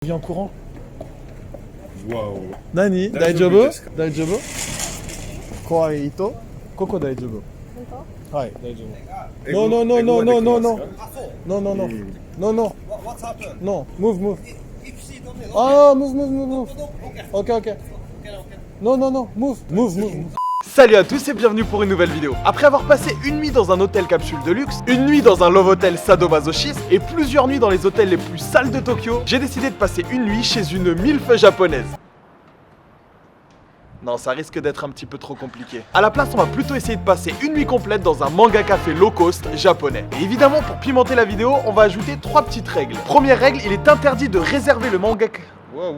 Viens en courant. Waouh. Nani? Daijoubu? Daijoubu? Kawaii ito? Koko daijoubu? Hai, daijoubu. No, no, no, no, no, no, no. No, no, no. No, no. What's happened? No. Move. If she don't know, Ah, move. okay. Ok. No, move. Salut à tous et bienvenue pour une nouvelle vidéo. Après avoir passé une nuit dans un hôtel capsule de luxe, une nuit dans un love hotel sadomasochisme et plusieurs nuits dans les hôtels les plus sales de Tokyo, j'ai décidé de passer une nuit chez une milf japonaise. Non, ça risque d'être un petit peu trop compliqué. À la place, on va plutôt essayer de passer une nuit complète dans un manga café low cost japonais. Et évidemment, pour pimenter la vidéo, on va ajouter 3 petites règles. Première règle, il est interdit de réserver le manga... Wow,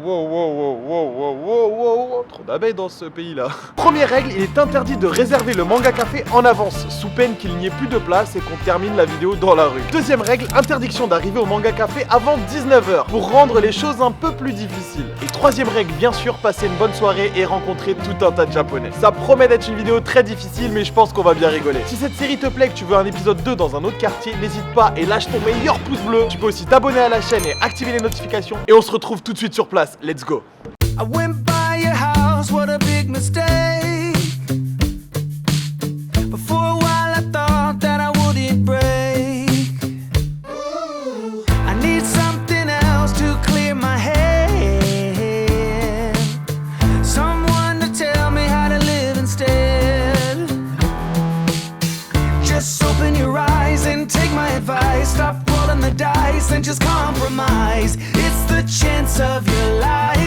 trop d'abeilles dans ce pays-là. Première règle, il est interdit de réserver le manga café en avance, sous peine qu'il n'y ait plus de place et qu'on termine la vidéo dans la rue. Deuxième règle, interdiction d'arriver au manga café avant 19h, pour rendre les choses un peu plus difficiles. Et troisième règle, bien sûr, passer une bonne soirée et rencontrer tout un tas de japonais. Ça promet d'être une vidéo très difficile, mais je pense qu'on va bien rigoler. Si cette série te plaît et que tu veux un épisode 2 dans un autre quartier, n'hésite pas et lâche ton meilleur pouce bleu. Tu peux aussi t'abonner à la chaîne et activer les notifications. Et on se retrouve tout de suite sur place. Let's go. I went by your house, what a big mistake. But for a while I thought that I wouldn't break. I need something else to clear my head. Someone to tell me how to live instead. Just open your eyes and take my advice. Stop rolling the dice and just compromise. It's the chance of your life.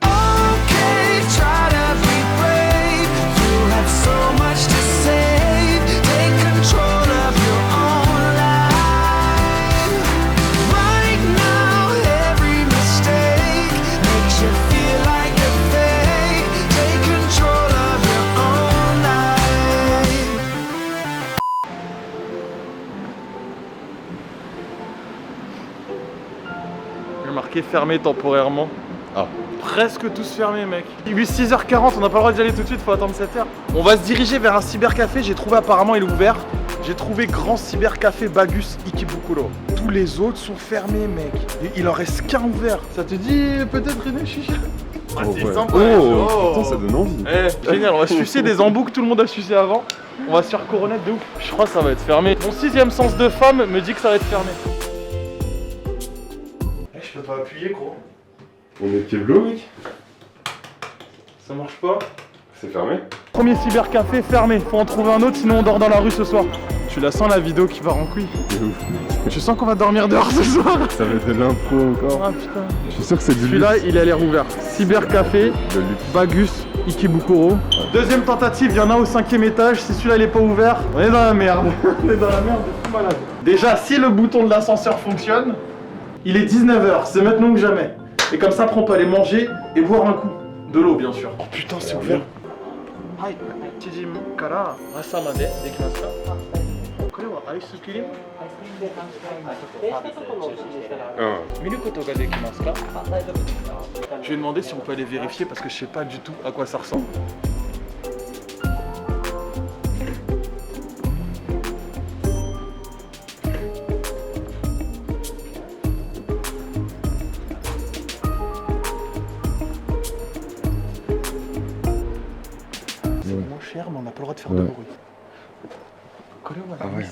Okay, try to be brave. You have so much to save. Take control of your own life. Right now, every mistake makes you feel like a fake. Take control of your own life. J'ai marqué fermé temporairement. Ah. Presque tous fermés, mec. Il est 6h40, on n'a pas le droit d'y aller tout de suite, faut attendre 7h. On va se diriger vers un cybercafé, j'ai trouvé apparemment il est ouvert. J'ai trouvé Grand Cybercafé Bagus Ikebukuro. Tous les autres sont fermés, mec. Et il en reste qu'un ouvert. Ça te dit peut-être une chicha? Oh, c'est ouais. sympa. Putain, ça donne envie. Génial, on va sucer des embouts que tout le monde a sucé avant. On va se faire couronner de ouf. Je crois que ça va être fermé. Mon 6ème sens de femme me dit que ça va être fermé. Je peux pas appuyer, gros. On est Keblo, mec. Ça marche pas. C'est fermé. Premier cybercafé fermé, faut en trouver un autre sinon on dort dans la rue ce soir. Tu la sens la vidéo qui va en couille. C'est ouf. Je sens qu'on va dormir dehors ce soir. Ça va être de l'impro encore. Ah putain. Je suis sûr que c'est du Celui-là luxe. il a l'air ouvert. Cybercafé, De luxe. Bagus, Ikebukuro. Deuxième tentative, il y en a au 5ème étage. Si celui-là il est pas ouvert, on est dans la merde. On est dans la merde de fou malade. Déjà, si le bouton de l'ascenseur fonctionne, il est 19h, c'est maintenant que jamais. Et comme ça, après, on peut aller manger et boire un coup. De l'eau, bien sûr. Oh putain, c'est ouvert. Hi, 1時から朝までできますか？これはアイスクリーム？Ah. 見ることができますか？Je vais demander si on peut aller vérifier parce que je sais pas du tout à quoi ça ressemble. C'est moins cher mais on n'a pas le droit de faire de Ouais. bruit. Ah ouais.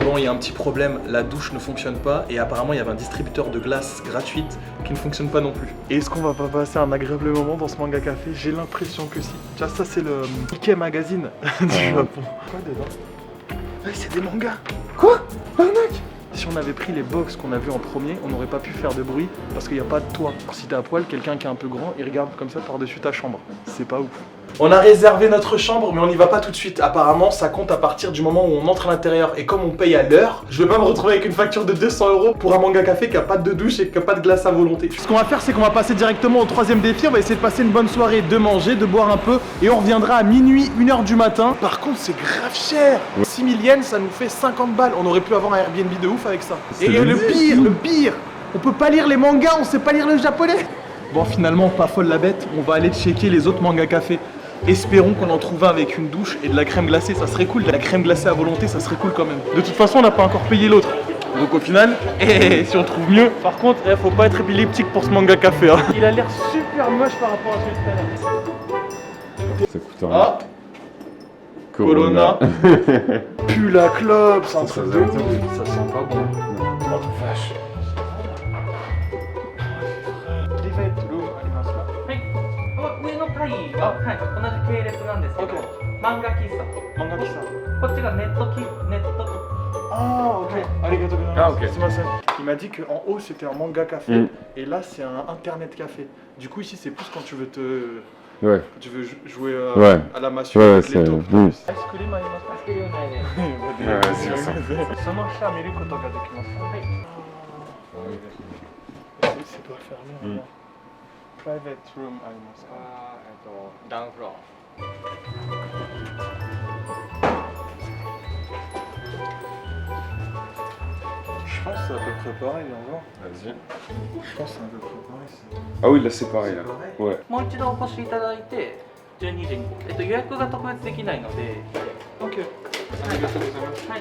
Bon, il y a un petit problème, la douche ne fonctionne pas et apparemment il y avait un distributeur de glace gratuite qui ne fonctionne pas non plus. Et est-ce qu'on va pas passer un agréable moment dans ce manga café? J'ai l'impression que si. Tu vois, ça c'est le Ike Magazine du Japon. Quoi dedans? Ouais, c'est des mangas. Quoi? Arnaque! Si on avait pris les box qu'on a vu en premier, on n'aurait pas pu faire de bruit parce qu'il n'y a pas de toit. Si t'es à poil, quelqu'un qui est un peu grand, il regarde comme ça par-dessus ta chambre. C'est pas ouf. On a réservé notre chambre, mais on n'y va pas tout de suite. Apparemment, ça compte à partir du moment où on entre à l'intérieur. Et comme on paye à l'heure, je vais pas me retrouver avec une facture de 200 € pour un manga café qui a pas de douche et qui a pas de glace à volonté. Ce qu'on va faire, c'est qu'on va passer directement au 3ème défi. On va essayer de passer une bonne soirée, de manger, de boire un peu. Et on reviendra à minuit, 1h du matin. Par contre, c'est grave cher. 6000 yens, ça nous fait 50 balles. On aurait pu avoir un Airbnb de ouf avec ça. Et le pire, on peut pas lire les mangas, on sait pas lire le japonais. Bon, finalement, pas folle la bête. On va aller checker les autres manga cafés. Espérons qu'on en trouve un avec une douche et de la crème glacée, ça serait cool. De la crème glacée à volonté, ça serait cool quand même. De toute façon, on n'a pas encore payé l'autre. Donc au final, si on trouve mieux. Par contre, faut pas être épileptique pour ce manga café. Hein. Il a l'air super moche par rapport à celui de tout à l'heure. Ça coûte rien. Ah, Corona. Pue la clope, c'est un truc de ouf. Ça sent pas bon. Oh vache. Manga kissa. Ah ok, arigatou gozaimasu. Ah, ok. Sumimasen. Il m'a dit qu'en haut c'était un manga café et là c'est un internet café. Du coup ici c'est plus quand tu veux Ouais. quand tu veux jouer Ouais. à la massue Ouais, avec c'est- les taupes. mm. C'est pas fermé. Private room ありますか？ダウンフロア。 Je pense que c'est à peu près pareil, on voit. Vas-y. Je pense que c'est à peu près pareil. Ah oui, là c'est pareil là. Ouais. もう一度お越しいただいて12時に、予約が特別できないので、 Ok. はい、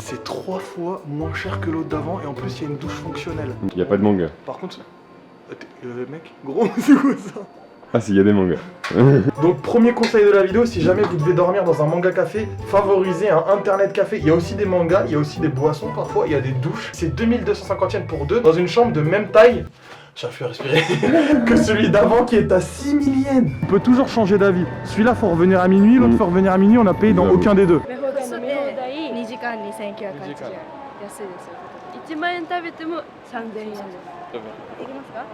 C'est 3 fois moins cher que l'autre d'avant et en plus il y a une douche fonctionnelle. Il y a pas de manga. Par contre, mec, gros, c'est quoi ça? Ah si, il y a des mangas. Donc premier conseil de la vidéo, si jamais vous devez dormir dans un manga café, favorisez un internet café. Il y a aussi des mangas, il y a aussi des boissons parfois, il y a des douches. C'est 2250 yens pour deux dans une chambre de même taille. J'arrive plus à respirer. Que celui d'avant qui est à 6000 yens. On peut toujours changer d'avis. Celui-là faut revenir à minuit, l'autre faut revenir à minuit, on a payé dans aucun des deux. 食べ放題飲み放題2時間2980円安いですよ1万円食べても3000円ですできますか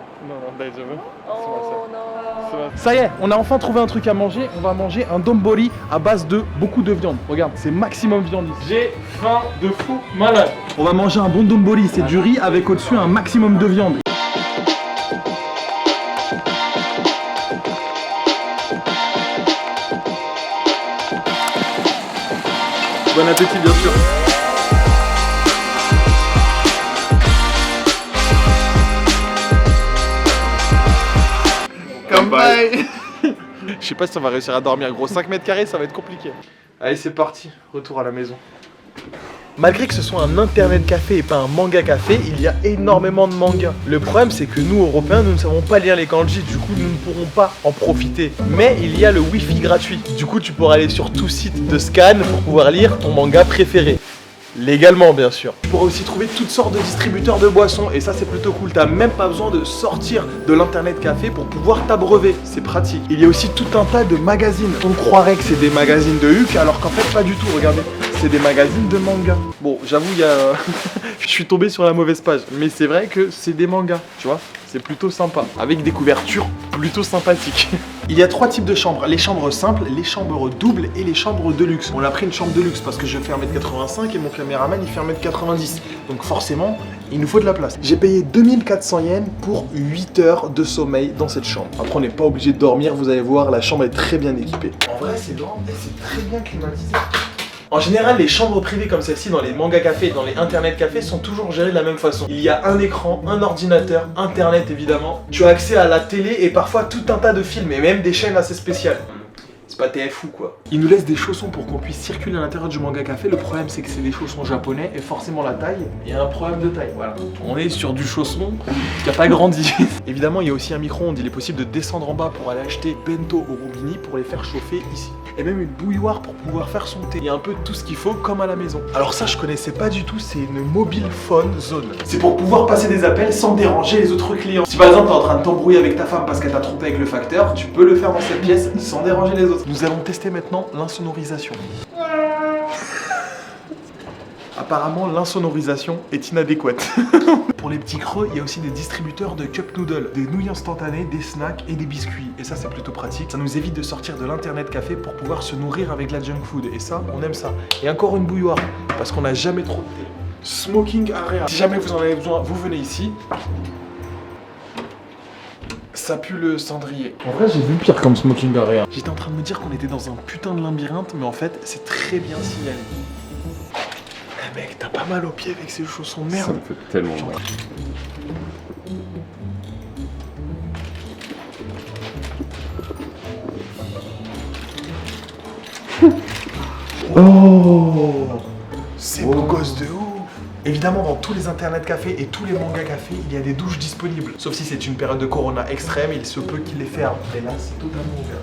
Ça y est, on a enfin trouvé un truc à manger. On va manger un donbori à base de beaucoup de viande. Regarde, c'est maximum viande ici. J'ai faim de fou malade. On va manger un bon donbori, c'est du riz avec au-dessus un maximum de viande. Bon appétit bien sûr. Bye. Je sais pas si on va réussir à dormir, gros 5 mètres carrés, ça va être compliqué. Allez, c'est parti, retour à la maison. Malgré que ce soit un internet café et pas un manga café, il y a énormément de mangas. Le problème c'est que nous Européens, nous ne savons pas lire les kanji, du coup nous ne pourrons pas en profiter. Mais il y a le wifi gratuit, du coup tu pourras aller sur tout site de scan pour pouvoir lire ton manga préféré. Légalement bien sûr. Tu pourras aussi trouver toutes sortes de distributeurs de boissons et ça c'est plutôt cool, t'as même pas besoin de sortir de l'internet café pour pouvoir t'abreuver, c'est pratique. Il y a aussi tout un tas de magazines. On croirait que c'est des magazines de Huck alors qu'en fait pas du tout, regardez. C'est des magazines de manga. Bon, j'avoue, il y a... je suis tombé sur la mauvaise page, mais c'est vrai que c'est des mangas, tu vois. C'est plutôt sympa, avec des couvertures plutôt sympathiques. Il y a 3 types de chambres, les chambres simples, les chambres doubles et les chambres de luxe. On a pris une chambre de luxe parce que je fais 1m85 et mon caméraman il fait 1m90. Donc forcément, il nous faut de la place. J'ai payé 2400 yens pour 8 heures de sommeil dans cette chambre. Après on n'est pas obligé de dormir, vous allez voir, la chambre est très bien équipée. En vrai c'est grand et c'est très bien climatisé. En général, les chambres privées comme celle-ci dans les manga cafés et dans les internet cafés sont toujours gérées de la même façon. Il y a un écran, un ordinateur, internet évidemment. Tu as accès à la télé et parfois tout un tas de films et même des chaînes assez spéciales. C'est pas TF ou quoi. Ils nous laissent des chaussons pour qu'on puisse circuler à l'intérieur du manga café. Le problème c'est que c'est des chaussons japonais et forcément la taille, il y a un problème de taille. Voilà. On est sur du chausson qui a pas grandi. Évidemment, il y a aussi un micro-ondes. Il est possible de descendre en bas pour aller acheter bento au roubini pour les faire chauffer ici. Et même une bouilloire pour pouvoir faire son thé. Il y a un peu tout ce qu'il faut comme à la maison. Alors ça je connaissais pas du tout, c'est une mobile phone zone. C'est pour pouvoir passer des appels sans déranger les autres clients. Si par exemple t'es en train de t'embrouiller avec ta femme parce qu'elle t'a trompé avec le facteur, tu peux le faire dans cette pièce sans déranger les autres. Nous allons tester maintenant l'insonorisation. Apparemment, l'insonorisation est inadéquate. Pour les petits creux, il y a aussi des distributeurs de cup noodles, des nouilles instantanées, des snacks et des biscuits. Et ça, c'est plutôt pratique. Ça nous évite de sortir de l'internet café pour pouvoir se nourrir avec la junk food. Et ça, on aime ça. Et encore une bouilloire, parce qu'on n'a jamais trop de thé. Smoking area. Si jamais vous en avez besoin, vous venez ici. Ça pue le cendrier. En vrai, j'ai vu pire comme smoking area. J'étais en train de me dire qu'on était dans un putain de labyrinthe, mais en fait, c'est très bien signalé. Mec, t'as pas mal aux pieds avec ces chaussons, merde. Ça me fait tellement mal. Oh. C'est beau gosse de ouf. Évidemment, dans tous les internet cafés et tous les manga cafés, il y a des douches disponibles. Sauf si c'est une période de corona extrême, il se peut qu'ils les ferment. Mais là, c'est totalement ouvert.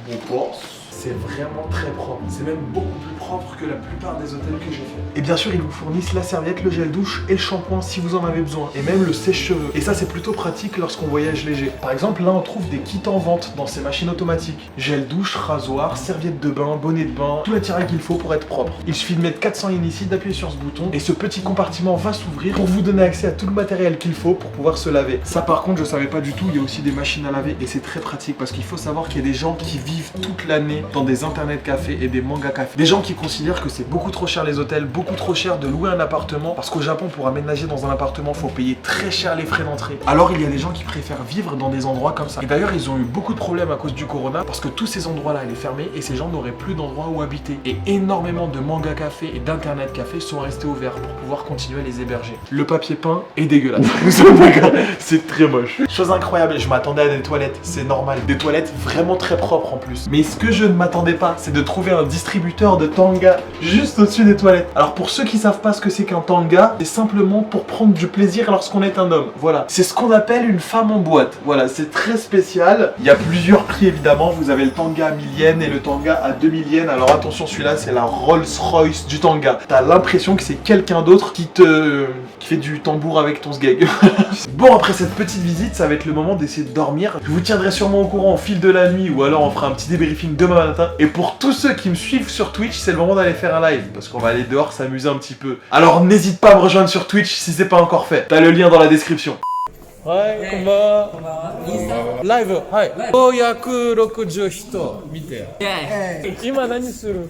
Bon pense. C'est vraiment très propre. C'est même beaucoup plus propre que la plupart des hôtels que j'ai fait. Et bien sûr, ils vous fournissent la serviette, le gel douche et le shampoing si vous en avez besoin. Et même le sèche-cheveux. Et ça, c'est plutôt pratique lorsqu'on voyage léger. Par exemple, là, on trouve des kits en vente dans ces machines automatiques. Gel douche, rasoir, serviette de bain, bonnet de bain, tout l'attirail qu'il faut pour être propre. Il suffit de mettre 400 yens ici, d'appuyer sur ce bouton et ce petit compartiment va s'ouvrir pour vous donner accès à tout le matériel qu'il faut pour pouvoir se laver. Ça, par contre, je savais pas du tout. Il y a aussi des machines à laver et c'est très pratique parce qu'il faut savoir qu'il y a des gens qui vivent toute l'année dans des internet cafés et des manga cafés. Des gens qui considèrent que c'est beaucoup trop cher les hôtels, beaucoup trop cher de louer un appartement parce qu'au Japon, pour aménager dans un appartement, faut payer très cher les frais d'entrée. Alors il y a des gens qui préfèrent vivre dans des endroits comme ça. Et d'ailleurs, ils ont eu beaucoup de problèmes à cause du corona parce que tous ces endroits-là allaient fermer et ces gens n'auraient plus d'endroits où habiter. Et énormément de manga cafés et d'internet cafés sont restés ouverts pour pouvoir continuer à les héberger. Le papier peint est dégueulasse. Nous sommes d'accord, c'est très moche. Chose incroyable, je m'attendais à des toilettes, c'est normal. Des toilettes vraiment très propres en plus. Mais ce que je ne m'attendais pas, c'est de trouver un distributeur de tanga juste au-dessus des toilettes. Alors pour ceux qui savent pas ce que c'est qu'un tanga, c'est simplement pour prendre du plaisir lorsqu'on est un homme. Voilà, c'est ce qu'on appelle une femme en boîte. Voilà, c'est très spécial. Il y a plusieurs prix évidemment. Vous avez le tanga à 1000 yens et le tanga à 2000 yens. Alors attention, celui-là c'est la Rolls-Royce du tanga. T'as l'impression que c'est quelqu'un d'autre qui fait du tambour avec ton sgeg. Bon, après cette petite visite, ça va être le moment d'essayer de dormir. Je vous tiendrai sûrement au courant au fil de la nuit ou alors on fera un petit débriefing demain matin. Et pour tous ceux qui me suivent sur Twitch, c'est le moment d'aller faire un live parce qu'on va aller dehors s'amuser un petit peu. Alors n'hésite pas à me rejoindre sur Twitch si c'est pas encore fait. T'as le lien dans la description. Ouais, konbanwa. Live, ouais. 561見て。今何する？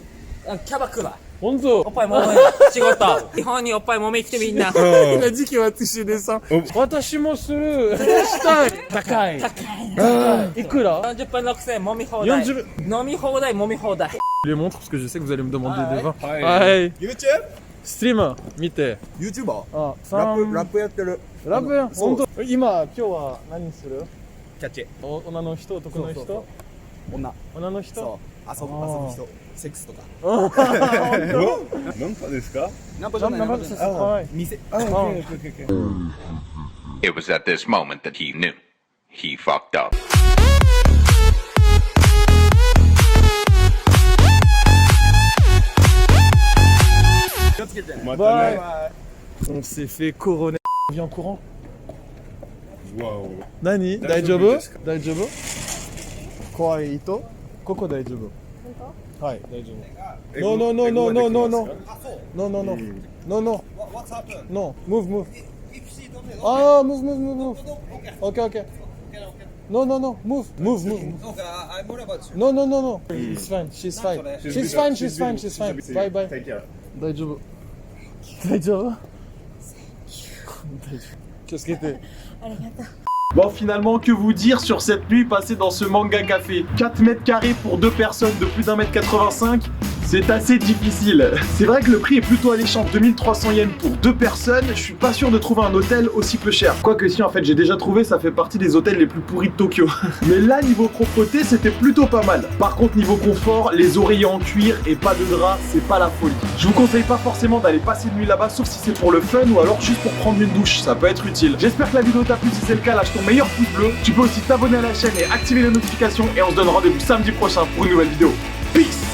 キャバクラ。本当。おっぱいもめ仕事。日本におっぱいもめ来てみんな。今時期は私でさ。私もする。したい。高い。いくら40分6000円もみ放題。飲み放題もみ放題。Je les montre parce que je sais que vous allez me demander des vins. Ouais. YouTube? Streamer 見て。YouTuber? あ、ラップやってる。ラップや。本当。今は何する？キャッチ。女の人、男の人？女の人？そう。遊ぶ人。セックスとか。ナンパですか？ナンパじゃない。ナンパです。店。It was at this moment that he knew. He fucked up. Bye. On s'est fait couronner. On vient en courant. Wow. Nani? Daijoubu? Daijoubu? Kawaii ito? Koko daijoubu? Hai, daijoubu. No, no, no, no, no, no, no. No, no, no. No, no. What's happened? No, move. If she don't Ah, move. Okay. No, move. Okay, I'm worried about you. No. It's fine. She's fine. She's fine. Bye. Take care. Daijoubu. Qu'est-ce que t'es? Bon, finalement, que vous dire sur cette nuit passée dans ce manga café? 4 mètres carrés pour 2 personnes de plus d'1m85, c'est assez difficile. C'est vrai que le prix est plutôt alléchant, 2300 yens pour 2 personnes. Je suis pas sûr de trouver un hôtel aussi peu cher. Quoique si, en fait, j'ai déjà trouvé, ça fait partie des hôtels les plus pourris de Tokyo. Mais là, niveau propreté, c'était plutôt pas mal. Par contre, niveau confort, les oreillers en cuir et pas de drap, c'est pas la folie. Je vous conseille pas forcément d'aller passer une nuit là-bas, sauf si c'est pour le fun ou alors juste pour prendre une douche, ça peut être utile. J'espère que la vidéo t'a plu, si c'est le cas, lâche ton meilleur pouce bleu. Tu peux aussi t'abonner à la chaîne et activer les notifications et on se donne rendez-vous samedi prochain pour une nouvelle vidéo. Peace!